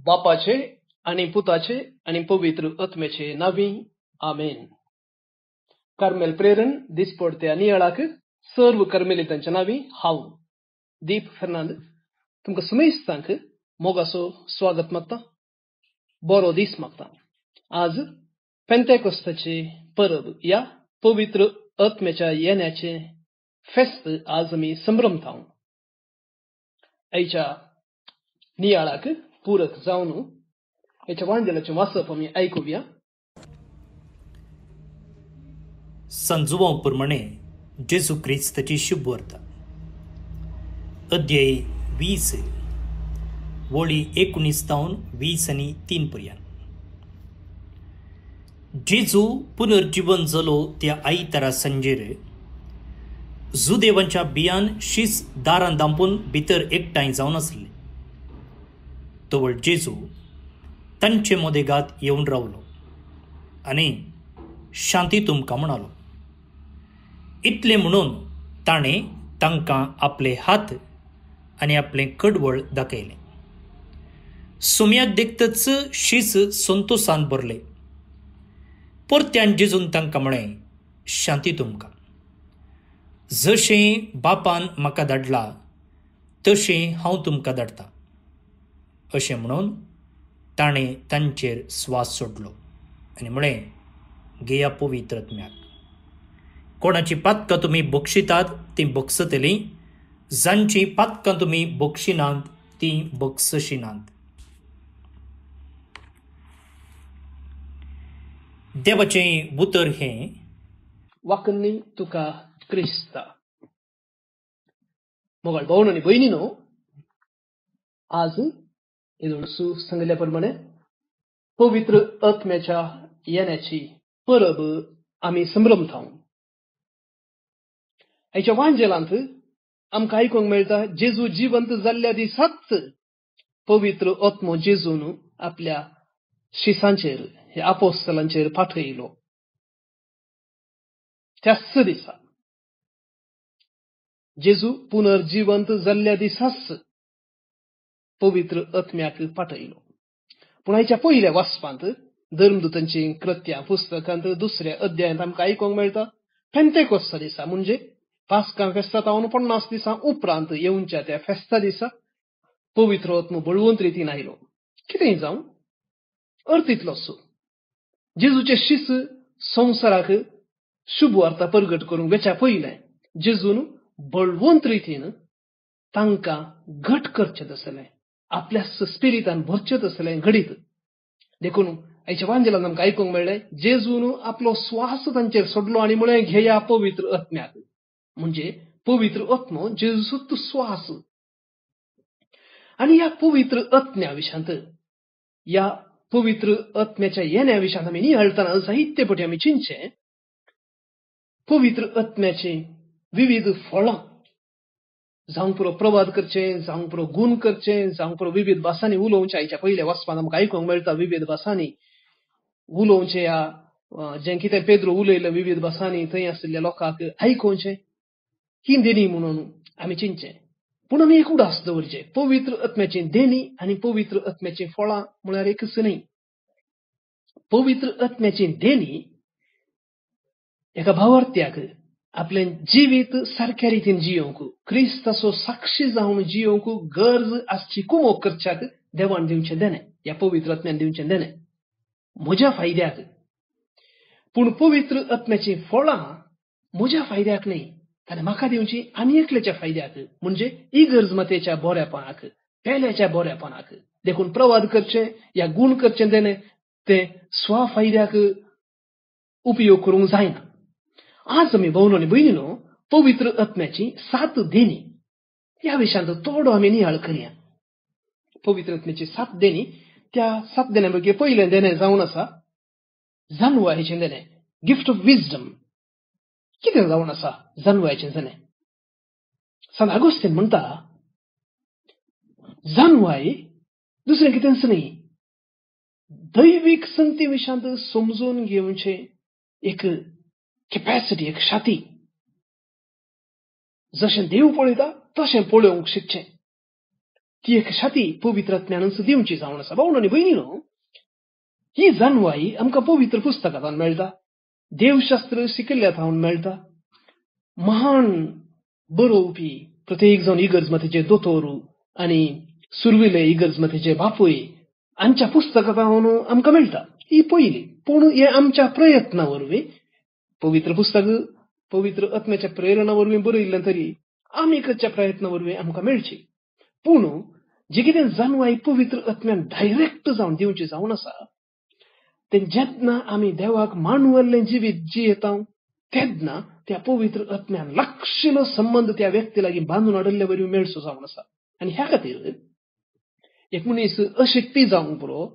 बापाचे आणि पुताचे आणि पवित्र आत्म्याचे नावी आमेन. कार्मेल प्रेरण दिसपडते नियाळाक सर्व कार्मेलितांच्या नावी हाव दीप फर्नांद तुमका समेस्तांक मोगासो स्वागत मागता, बरो दीस मागता. आज पेंतेकोस्ताचे परब या पवित्र आत्म्याच्या येण्याचे फेस्त आज आम्ही संभ्रमता. आईच्या नियाळाक पूरक जावन याच्या वांजलाचे वाचप आम्ही ऐकूया. संजुवांप्रमाणे जेजू क्रिस्ताची शुभ वार्ता. अध्याय 20 वळी 19 आणि 3 पर्यंत. जेजू पुनर्जीवन जालो त्या आयतारा संजेर जुदेवांच्या बियान शीस दारां दांपून भितर एकठांय जावन आसले. तवळ जेजू तांचे मोदेगात येवन रावलो आनी शांती तुमकां म्हणालो. इतले म्हणून ताणें तांकां आपले हात आनी आपले कडवळ दाखयले. सुमयाक देखतच शीस संतोषान भरले. परत्यान जेजून तांकां म्हळें, शांती तुमकां. जशें बापान म्हाका धाडला तशें हांव तुमकां धाडटां. अशें म्हणून ताणें तांचेर स्वास सोडलो आनी म्हळें, घेया पवित्र आत्म्याक. कोणाची पातकां तुमी बक्षितात तीं बक्षतलीं, जांची पातकां तुमी बक्षिनात तीं बक्षशिनात. देवाचें उतर हें, वाकन्नी तुका क्रिस्ता. मोगाळ भावन आनी भयणीनो, आज येदोळसू सांगल्याप्रमाणे पवित्र आत्म्याच्या येण्याची परब आम्ही संभ्रमता. आयच्या वांजेलांत आमकां आयकूंक मेळटा जेजू जिवंत जाल्ल्या दिसाच पवित्र आत्मो जेजून आपल्या शिसांचेर हे आपोस्तलांचेर पाठयलो. त्याच दिसा जेजू पुनर्जिवंत जाल्ल्या दिसाच पवित्र आत्म्याक पाठयलो. पूण आयच्या पयल्या वाचपांत धर्मदूतांची कृत्यां पुस्तकांत 2 अध्यायांत आमकां आयकूंक मेळटा पेंतेकोस्ता दिसा म्हणजे पास्का फेस्ता तावन 50 दिसां उपरांत येवच्या त्या फेस्ता दिसा पवित्र आत्मो बळवंत रितीन आयलो. कितें जावं अर्थ इतलोच, जेजूचे शिस संवसाराक शुभ वार्ता प्रगट करूंक वेच्या पयलें जेजून बळवंत रितीन तांकां घट करचें आसलें, आपल्या स्पिरितान भरचें आसलें घडीत. देखून आयच्या वांजेलांत आमकां आयकूंक मेळ्ळें जेजून आपलो स्वास तांचेर सोडलो आनी म्हळें, घेया पवित्र आत्म्याक. म्हणजे पवित्र आत्मो जेजूचो स्वास. आनी ह्या पवित्र आत्म्या विशांत, या पवित्र आत्म्याच्या येण्या विशांत आमी नियाळटना साहित्य पटी आमी चिंतचें. पवित्र आत्म्याचे विविध फळां जावंक पुरो प्रवाद करचें, जावंक पुरो गुण करचें, जावंक पुरो विविध भासांनी उलोवचें. आयच्या पयल्या वचपांत आमकां आयकूंक मेळटा विविध भासांनी उलोवचें, या जें कितें पेद्रो उलयलें विविध भासांनी थंय आशिल्ल्या लोकांक आयकोवचें. ही देणी म्हणून आमी चिंतचें. पूण आमी एक उडास दवरचें, पवित्र आत्म्याची देणी आनी पवित्र आत्म्याची फळां म्हळ्यार एकच न्ही. पवित्र आत्म्याची देणी एका भावार्थ्याक आपलें जिवीत सारक्या रितीन जियोवंक, क्रिस्ताचो साक्षी जावन जियोवंक गरज आसची कुमोग करच्याक देवान दिवचें देणें, ह्या पवित्र आत्म्यान दिवचें देणें म्हज्या फायद्याक. पूण पवित्र आत्म्याची फळां म्हज्या फायद्याक न्ही, ताणें म्हाका दिवची आनी एकल्याच्या फायद्याक, म्हणजे इगर्जमतेच्या बरेपणाक, पेल्याच्या बरेपणाक. देखून प्रवाद करचें या गुण करचें देणें तें स्वफायद्याक उपयोग करूंक जायना. आज आमी भावनो आनी भयणीनो पवित्र आत्म्याची 7 देणी ह्या विशांत थोडो आमी नियाळ करया. पवित्र आत्म्याची 7 देणी, त्या 7 देण्यां पैकी पयलें देणें जावन आसा जाणवायेचें देणें, गिफ्ट ऑफ विजडम. कितें जावन आसा जाणवायेचें देणें? सांत आगोस्तीन म्हणटा, जाणवाय दुसरें कितेंच न्ही, दैवीक संगती विशांत समजून घेवचें एक कॅपॅसिटी, एक शाती. जशें देव पळयता तशें पळोवंक शिकचें. ती एक शाती पवित्र आत्म्यान दिवची जावन आसा. भाऊ आनी भयणीनो, ही जाणवाई आमकां पवित्र पुस्तकांतल्यान मेळटा, देवशास्त्र शिकिल्ल्यान मेळटा. महान बरोवपी प्रत्येक जावन इगर्ज दोतोरू आनी सुरविले इगर्ज बापूय हांच्या पुस्तकांतल्यान आमकां मेळटा. ही पयली. पूण हे आमच्या प्रयत्ना वरवीं पवित्र पुस्तक पवित्र आत्म्याच्या प्रेरणा वरवीं बरयल्लें तरी आमीकच्या प्रयत्ना वरवीं आमकां मेळची. पूण जे कितें जाणवाई पवित्र आत्म्यान डायरेक्ट जावन दिवची जावन आसा, तें जेन्ना आमी देवाक मानवल्लें जिवीत जियेता तेन्ना त्या पवित्र आत्म्यान लागशिल्लो संबंध त्या व्यक्ती लागीं बांदून हाडल्ले वरवीं मेळचो जावन आसा. आनी ह्या खातीर एक मनीस अशिक्ती जावंक पुरो,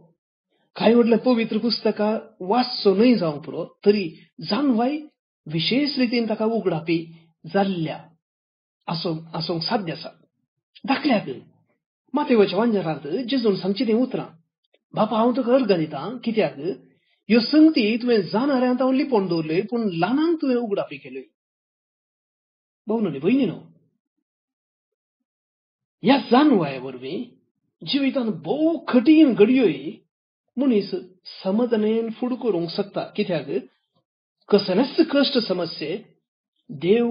कांय व्हडलें पवित्र पुस्तकां वाचचो न्हय जावंक पुरो, तरी जाणवाई विशेष रितीन ताका उगडापी जाल्ल्या आसूंक साध्य आसा. दाखल्याक मातेवाच्या वांजरांत जेजून सांगची तें उतरां, बापा हांव तुका अर्घ दितां, कित्याक ह्यो संगती तुवें जाणाऱ्यांत हांव लिपोवन दवरल्योय, पूण ल्हानांक तुवें उगडापी केल्योय. भाऊ आनी भयणीनो, ह्या जाणवाये वरवीं जिवितांत भोव कठीण घडयोय मनीस समजणेन फुडें करूंक शकता. कित्याक कसलेच कश्ट समस्ये देव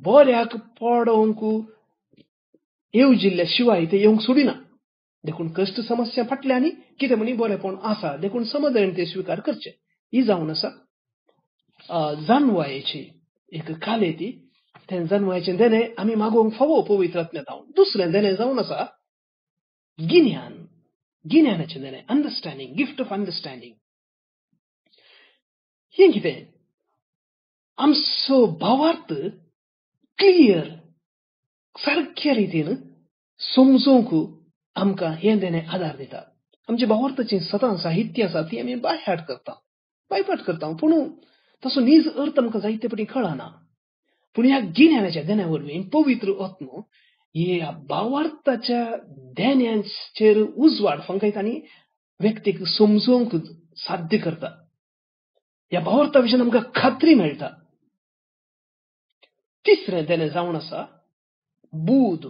बऱ्याक पडोवंक येवजिल्ल्या शिवाय ते येवंक सोडिना. देखून कश्ट समस्या फाटल्यानी कितें म्हणी बरेपण आसा, देखून समजणेन ते स्विकार करचे. ही जावन आसा जाणवायेची एक कालेती. तें जाणवायेचें देणें आमी मागोवंक फावो पवित्र आत्म्यांत. दुसरें देणें जावन आसा गिन्यानाचें देणें, अंडरस्टँडिंग, गिफ्ट ऑफ अंडरस्टँडिंग. हें कितें? आमचो भावार्थ क्लियर सारक्या रितीन समजूंक आमकां हें देणें आदार दिता. आमच्या भावार्थाचीं सदां साहित्य आसा ती आमी बायहाट करता, पूण ताचो नीज अर्थ आमकां जायते फावटी कळना. पूण ह्या गिन्यानाच्या देण्या वरवीं पवित्र आत्मो ह्या भावार्थाच्या देण्यांचेर उजवाड फंकयता आनी व्यक्तीक समजूंक साध्य करता. ह्या भावार्था विशीं आमकां खात्री मेळटा. तिसरें देणें जावन आसा बूद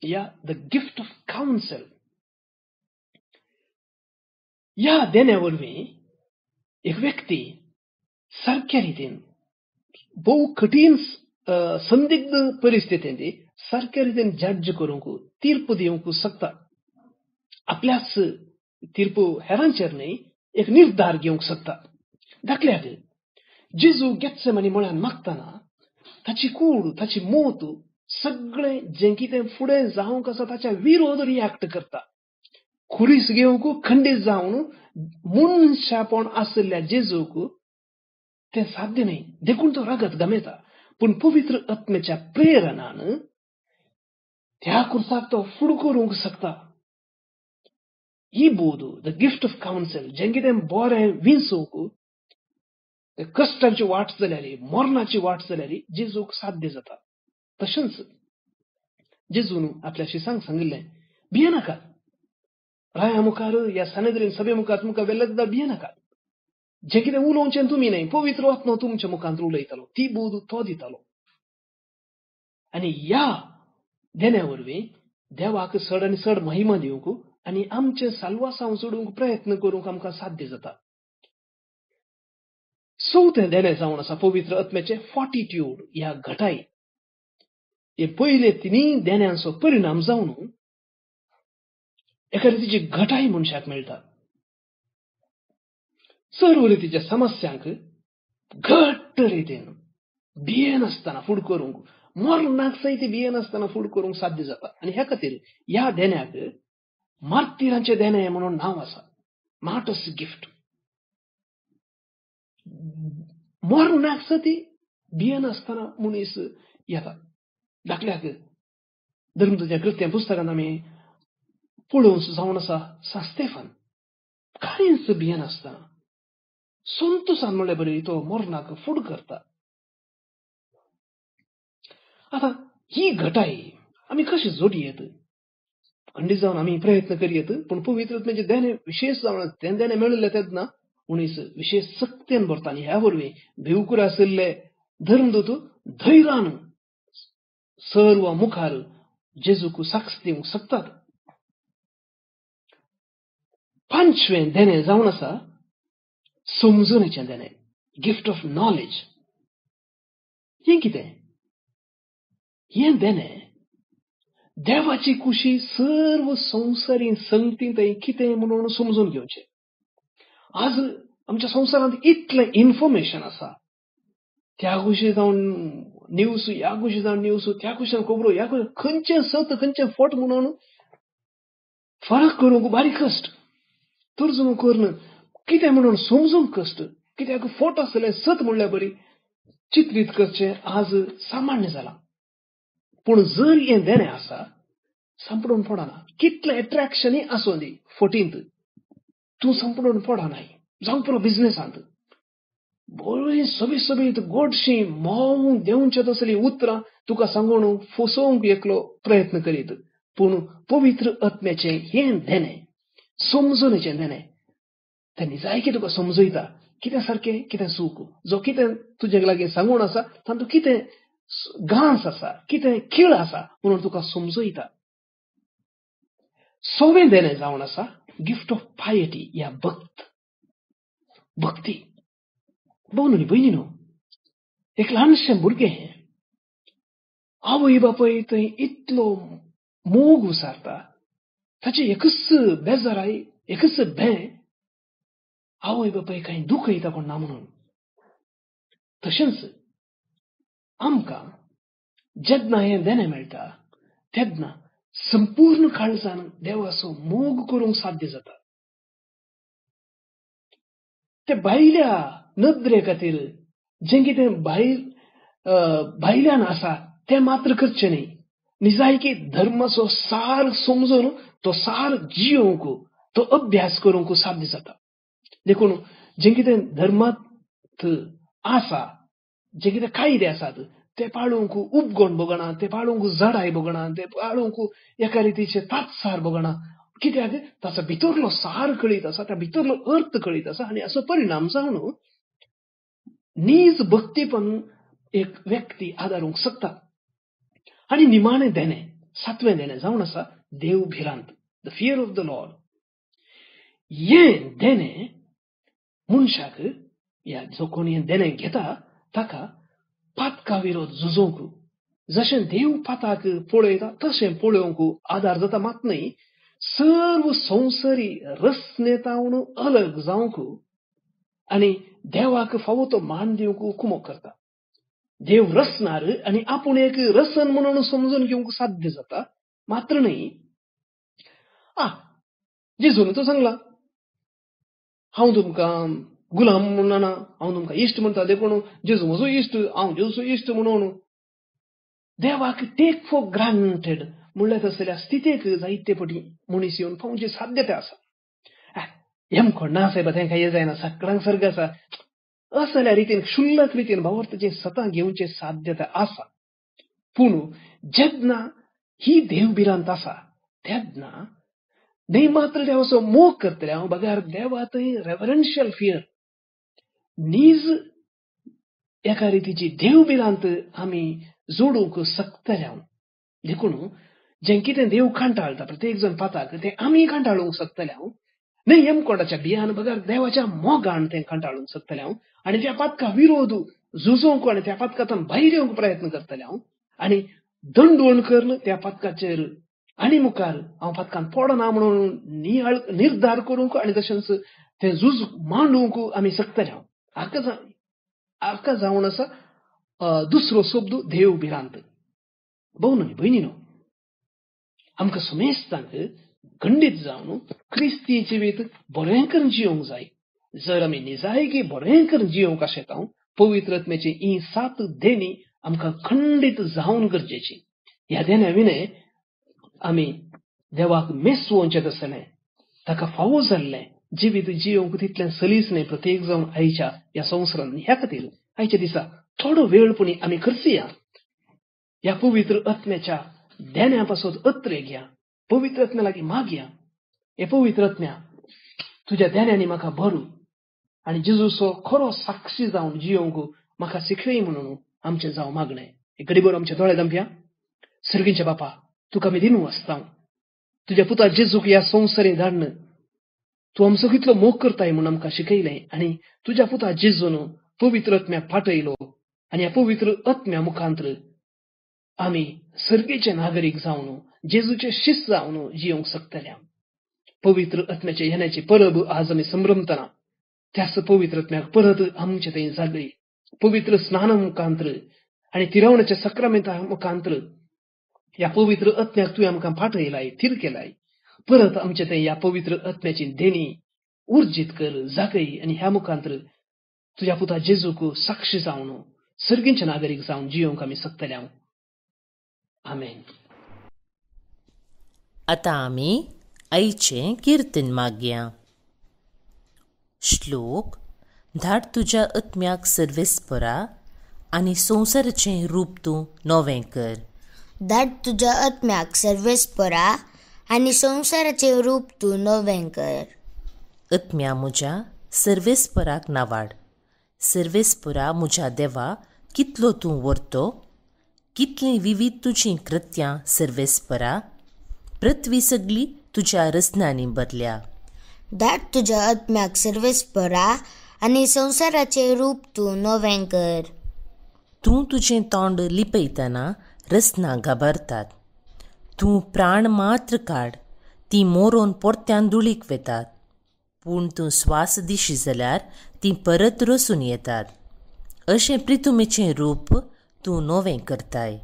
या द गिफ्ट ऑफ काउन्सिल. ह्या देण्या वरवीं एक व्यक्ती सारक्या रितीन भोव कठीण संदिग्ध परिस्थितींत सारक्या रितीन जड्ज करूंक, तीर्प दिवंक शकता. आपल्याच तीर्प हेरांचेर न्हय, एक निर्धार घेवंक शकता. दाखल्याक जेजू गेत्सेमानी मळ्यान मागतना ताची कूड, ताची मोत सगळें जें कितें फुडें जावंक आसा ताच्या विरोध रिॲक्ट करता. खुरीस घेवंक खंडीत जावन मनशापण आशिल्ल्या जेजूक तें साध्य न्हय, देखून तो रगत गमेता. पूण पवित्र आत्म्याच्या प्रेरणान त्या खुर्साक तो फुडें करूंक शकता. ही बोध, द गिफ्ट ऑफ काउन्सिल, जें कितें बरें विंसूंक कश्टांची वाट जाल्यारी, मरणाची वाट जाल्यारी जेजूक साध्य जाता. तशेंच जेजून आपल्या शिसांक सांगिल्लें, भियेनाकात, राया मुखार ह्या सानेद्रीन सभे मुखार तुमकां वेल्लदा भियेनाकात. जें कितें उलोवचें तुमी न्हय, पवित्र आत्मो तुमच्या मुखांत उलयतलो, ती बोध तो दितलो. आनी ह्या देण्या वरवीं देवाक चड आनी चड महिमा दिवंक आनी आमचें साल्वासांव सोडूंक प्रयत्न करूंक आमकां साध्य जाता. चवथें देणें जावन आसा पवित्र आत्म्याचें फॉर्टिट्यूड ह्या घटाई. हे पयले तिनूय देण्यांचो परिणाम जावन एका रितीची घटाई मनशाक मेळटा. सर्व रितीच्या समस्यांक घट्ट रितीन भियेनासतना फुडें करूंक, मरणाक सयत भियेनासतना फुडें करूंक साध्य जाता. आनी ह्या खातीर ह्या देण्याक मार्तिरांचें देणें म्हणून नांव आसा, मार्टर्स गिफ्ट. मरणाक सती भियेनासतना मनीस येता. दाखल्याक धर्मदूताच्या कृत्यां पुस्तकांत आमी पळोवंक जावन आसा स्तेफन कांयच भियेनासतना संतोशान म्हणलें बरी तो मरणाक फुडें करता. आतां ही घटाई आमी कशी जोडयेत? खंडीत जावन आमी प्रयत्न करयेत, पूण पवित्र आत्म्याचें देणें विशेष जावन तें देणें मेळिल्लें तेन्ना मनीस विशेष सक्तीन भरता. आनी ह्या वरवीं भिवकुरे आशिल्ले धर्मदूत धैर्यान सर्व मुखार जेजूक साक्ष दिवंक शकतात. पांचवें देणें जावन आसा समजुणेचें देणें, गिफ्ट ऑफ नॉलेज. हें कितें? हें देणें देवाची कुशी सर्व संवसारीक संगती थंय कितें म्हणून समजून घेवचें. आज आमच्या संवसारांत इतलें इन्फॉर्मेशन आसा. त्या कुशी जावन न्यूज, ह्या कुशी जावन न्यूज, त्या कुशीन खबरो, ह्या कुशी खंयचें सत खंयचें फट म्हणून फरक करूंक बारीक कश्ट, तर्जुमो करून कितें म्हणून समजूंक कश्ट, कित्याक फट आसलें सत म्हणल्यार बरी चित्रीत करचें आज सामान्य जालां. पूण जर हें देणें आसा संपडून पडना. कितलें एट्रॅक्शनय आसूं दी फटींत, तूं संपडून पडनाय. जावं पुरो बिझनेसांत बरी सोबीत गोडशीं मोग देंवचें तसलीं उतरां तुका सांगून फसोवंक एकलो प्रयत्न करीत. पूण पवित्र आत्म्याचें हें देणें, समजुणेचें देणें, तें निजायकी तुका समजयता कितें सारकें कितें चूक. जो कितें तुजे लागीं सांगून आसा तातूंत कितें गांस आसा, कितें खीळ आसा म्हणून तुका समजयता. सवें देणें जावन आसा गिफ्ट ऑफ पायटी, या भक्ती. भोव न्ही भयणीनो, एक ल्हानशें भुरगें आवय बापूय थंय इतलो मोग उसारता, ताची एकच बेजाराय, एकच भें, आवय बापूय कांय दूख येता कोण ना म्हणून. तशेंच आमकां जेन्ना हें देणें मेळटा तेन्ना संपूर्ण काळजान देवाचो मोग करूंक साध्य जाता. ते भायल्या नदरे खातीर जें कितें भायल्यान आसा तें मात्र करचें न्ही. निजायकी धर्माचो सार समजून तो सार जियोंक, तो अभ्यास करूंक साध्य जाता. देखून जें कितें धर्मांत आसा, जे कितें कायदे आसात ते पाळूंक उपगण भोगना, ते पाळूंक जडाय भोगना, ते पाळूंक एका रितीचे तात्सार भोगना. कित्याक ताचो भितरलो सार कळीत आसा, त्या भितरलो अर्थ कळीत आसा. आनी हाचो परिणाम जावन नीज भक्तीपण एक व्यक्ती आदारूंक शकता. आनी निमाणें देणें, सातवें देणें जावन आसा देवभिरांत, the fear of the lord. हें देणें मनशाक, या जो कोण हें देणें घेता ताका पातका विरोध झुजोवंक, जशें देव पाताक पळयता तशें पळोवंक आदार जाता. मात न्ही, सर्व संवसारी रसनेतावन अलग जावंक आनी देवाक फावो तो मान दिवंक कुमक करता. देव रसनार आनी आपूण एक रसन म्हणून समजून घेवंक साध्य जाता. मात्र न्ही, जेजून तो सांगला हांव तुमकां गुलाम म्हणना, हांव तुमकां इश्ट म्हणटा. देखून जेजू म्हजो इश्ट, हांव जेजूचो इश्ट म्हणून देवाक टेक फॉर ग्रांटेड म्हणल्यार तसल्या स्थितीक जायते फावटी मनीस येवन पावचे साध्यता आसा. हेमखोड ना सायबा, तेंकां हे जायना, सगळ्यांक सर्ग आसा, असल्या रितीन क्षुल्लक रितीन भावार्थाचें सता घेवचे साध्यता आसा. पूण जेन्ना ही देवभिरांत आसा तेन्ना न्ही मात्र देवाचो मोग करतले हांव बगार देवा थंय रेव्हरन्शियल फियर, नीज एका रितीची देवभिरांत आमी जोडूंक शकतले हांव. देखून जें कितें देव कांटाळटा प्रत्येक जण पाताक तें आमी कांटाळूंक शकतले हांव. न्ही हेमकोडाच्या बियान बगार देवाच्या मोगान तें कांटाळूंक शकतले हांव. आनी त्या पातका विरोध झुजोवंक आनी त्या पातकांतल्यान भायर येवंक प्रयत्न करतले हांव. आनी दंडवण करून त्या पातकाचेर आनी मुखार हांव पातकांत पडना म्हणून निर्धार करूंक आनी तशेंच तें झूज मांडूंक आमी शकतले हांव. हाका जावन आसा दुसरो शब्द देवभिरांत. भोव न्ही भयणीनो, आमकां समेस्तांक खंडीत जावन क्रिस्ती जिवीत बरेंकर जियोंक जाय. जर आमी निजायकी बरेंकर जियोंक आशेता, पवित्र आत्म्याची ही 7 देणी आमकां खंडीत जावन गरजेची. ह्या देण्या विणे आमी देवाक मेसवोवचें तसलें, ताका फावो जाल्लें जिवीत जियोंक तितलें सलीस न्ही प्रत्येक जावन आयच्या ह्या संवसारांत. ह्या खातीर आयच्या दिसा थोडो वेळपणी आमी करचया. ह्या पवित्र आत्म्याच्या देण्या पासून अत्रे घ्या, पवित्र आत्म्या लागीं मागया, हे पवित्र आत्म्या तुज्या देण्यांनी म्हाका भरू आनी जेजूचो खरो साक्षी जावन जियोंक म्हाका शिकय म्हणून आमचें जावं मागणें. एक घडीभर आमचे दोळे धांपया. सर्गींचे बापा, तुका मी दिनू आसता तुझ्या पुता जेजूक ह्या संवसारीन धाडणं तू आमचो कितलो मोग करताय म्हणून आमकां शिकयलें आनी तुज्या पुता जेजून पवित्र आत्म्याक पाठयलो आनी ह्या पवित्र आत्म्या मुखांतर आमी सर्गेचे नागरीक जावन जेजूचे शिष्य जावन जियोंक शकतल्या. पवित्र आत्म्याचे येण्याची परब आज आमी संभ्रमतना त्याच पवित्र आत्म्याक परत आमचे थंय जागय पवित्र स्नाना मुखांतर आनी तिरावणाच्या सक्रामेंता मुखांतर ह्या पवित्र आत्म्याक तुवें आमकां पाठयलाय थीर केलाय. परत आमचे थंय ह्या पवित्र आत्म्याची देणी उर्जीत कर जागय आनी ह्या मुखांतर तुज्या पुता जेजूक साक्षी जावन सर्गींचे नागरीक जावन जियोंक आमी शकतल्या. आमेन. आतां आमी आईचें किर्तन मागया. श्लोक. धाड तुज्या आत्म्याक सर्वेस्परा आनी संवसाराचें रूप तूं नवें कर. धाड तुज्या आत्म्याक सर्वेस्परा आनी संवसाराचें रूप तूं नवें कर. आत्म्या म्हज्या सर्वेस्पराक नावाड. सर्वेस्परा म्हज्या देवा कितलो तूं व्हरतो. कितलीं विविध तुजीं कृत्यां सर्वेस्परा. पृथ्वी सगळी तुज्या रसनांनी भरल्या. धाड तुज्या आत्म्याक सर्वेस्परा आनी संवसाराचें रूप तूं नवें कर. तूं तुजें तोंड लिपयतना रसनां गाबरतात. तूं प्राण मात्र काड तीं मोरोन पोरत्यान धुळीक वेतात. पूण तूं स्वास दिशी जाल्यार तीं परत रसून येतात. अशें प्रितुमेचें रूप तूं नवें करताय.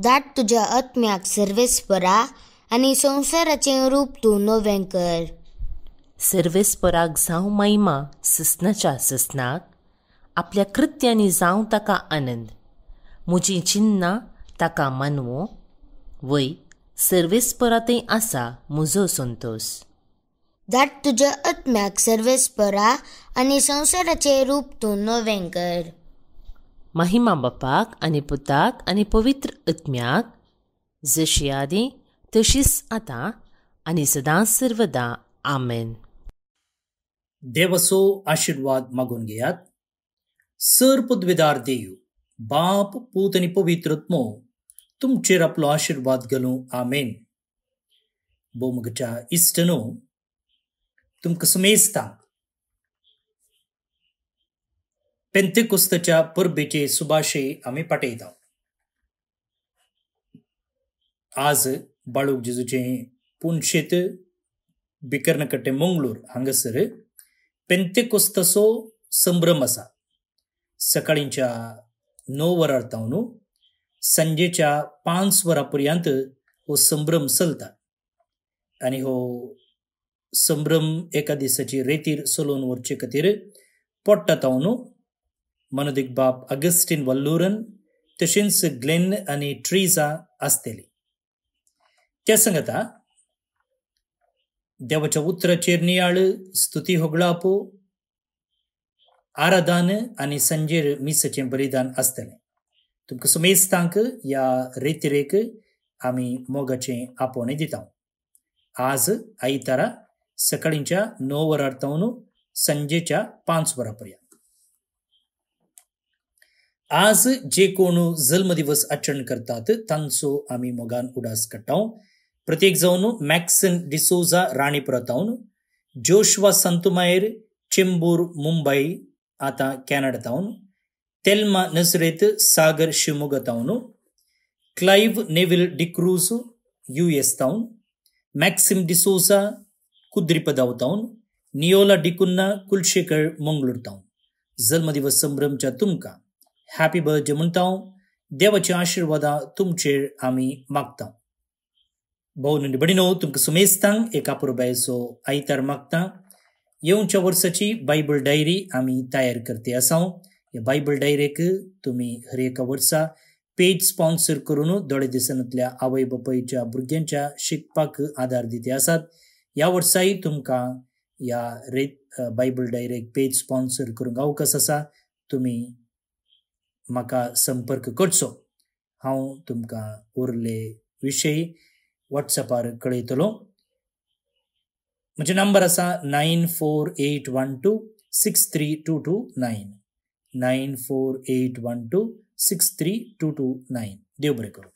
धाड तुज्या आत्म्याक सर्वेस्परा आनी संवसाराचें रूप तूं नवें कर. सर्वेस्पराक जावं महिमा ससनाच्या ससनाक. आपल्या कृत्यांनी जावं ताका आनंद. म्हजीं चिन्नां ताका मानवो. वय सर्वेस्परातय आसा म्हजो संतोश. धाड तुज्या आत्म्याक सर्वेस्परा आनी संवसाराचें रूप तूं नवें कर. महिमा बापाक आनी पुताक आनी पवित्र आत्म्याक जशी आदी तशीच आतां आनी सदांच सर्वदा. आमेन. देवाचो आशीर्वाद मागून घेयात. सर्पद्वेदार देव बाप पूत आनी पवित्र आत्मो तुमचेर आपलो आशीर्वाद घालूं. आमेन. बोमगच्या इश्टनो तुमकां समेस्तांक पेंतेकोस्ताच्या परबेचे सुभाशे आमी पाठयता. आज बाळूक जेजूचें पुनशेत बिकर्णकट्टे मंगळूर हांगासर पेंतेकोस्ताचो संभ्रम आसा. सकाळींच्या 9 वरां तावन सांजेच्या 5 वरां पर्यंत हो संभ्रम चलता आनी हो संभ्रम एका दिसाची रेतीर चलोवन व्हरचे खातीर पडटा तावन मनोदीक बाब अगस्टीन वल्लूरन तशेंच ग्लेन आनी ट्रीजा आसतली. त्या सांगता देवाच्या उतराचेर नियाळ स्तुती होगळाप आराधन आनी सांजेर मिसाचें बलिदान आसतलें. तुमकां समेस्तांक ह्या रेतीरेक आमी मोगाचें आपोवणें दिता. आज आयतारा सकाळींच्या 9 वरां तावन सांजेच्या 5 वरां पर्यंत. आज जे कोण जल्मदिवस आचरण करतात तांचो आमी मोगान उडास काडटा. प्रत्येक जावन मॅक्सन डिसोजा राणीपुरा तावन, जोशवा सांतुमायर चेंबूर मुंबई आतां कॅनडा तावन, तेल्मा नजरेत सागर शिवमोगा तावन, क्लाइव्ह नेविल डिक्रूज US तावन, मॅक्सिम डिसोजा कुद्रिपदाव तावन, नियोला डिकुन्ना कुलशेखर मंगळूर तावन. जल्मदिवस संभ्रमच्या तुमकां हॅपी बर्थडे म्हणटा. देवाची आशिर्वादा तुमचेर आमी मागता. भोव नी बडिनो तुमकां सुमेस्तांक एका पुरबायचो आयतार मागता. येवच्या वर्साची बायबल डायरी आमी तयार करते आसा. ह्या बायबल डायरेक तुमी हर एका वर्सा पेज स्पॉन्सर करून दोळे दिसांतल्या आवय बापायच्या भुरग्यांच्या शिकपाक आदार दिते आसात. ह्या वर्साय तुमकां ह्या बायबल डायरेक पेज स्पॉन्सर करूंक अवकाश आसा. तुमी म्हाका संपर्क करचो. हांव तुमकां उरले विशय वॉट्सॅपार कळयतलो. म्हजो नंबर आसा 9481263229 9481263229. देव बरें करूं.